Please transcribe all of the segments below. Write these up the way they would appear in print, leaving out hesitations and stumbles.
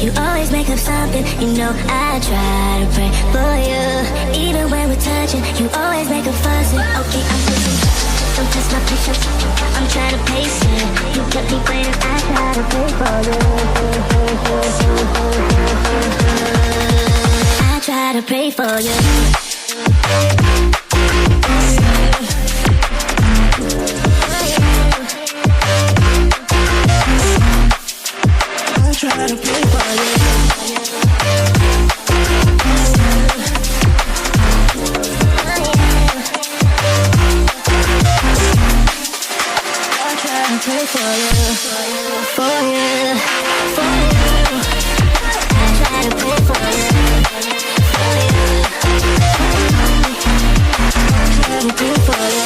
You always make up something, you know I try to pray for you. Even when we're touching, you always make a fuss. Okay, I'm pushing, don't test my patience, I'm trying to pace it. You kept me waiting, I try to pray for you. I try to pray for you. Try to play for you. I try to play for you, for you, for you. I try to play for you, for you. I try to play for you.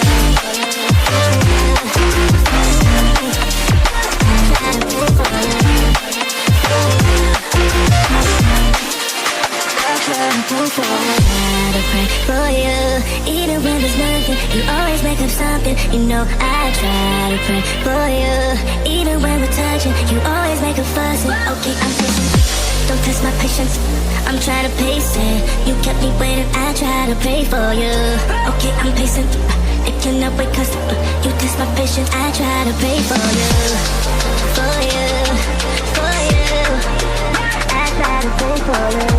For you, even when there's nothing, you always make up something. You know I try to pray for you. Even when we're touching, you always make a fuss. Okay, I'm patient, don't test my patience, I'm trying to pace it. You kept me waiting, I try to pray for you. Okay, I'm patient, it cannot wait 'cause you test my patience. I try to pray for you, for you, for you. I try to pray for you.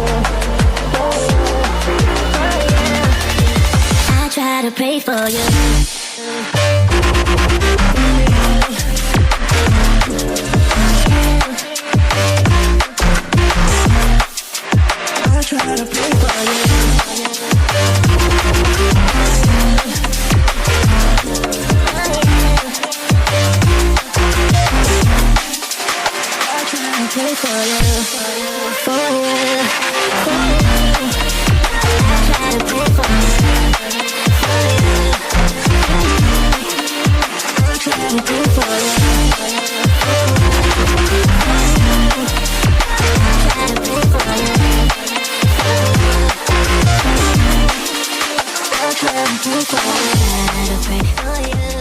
Try to pray for you. I try to pray for you. I try to pray for you, for you, for you. I try to pray for you. I try to pray for you. I try to pray for you. I try to pray for you.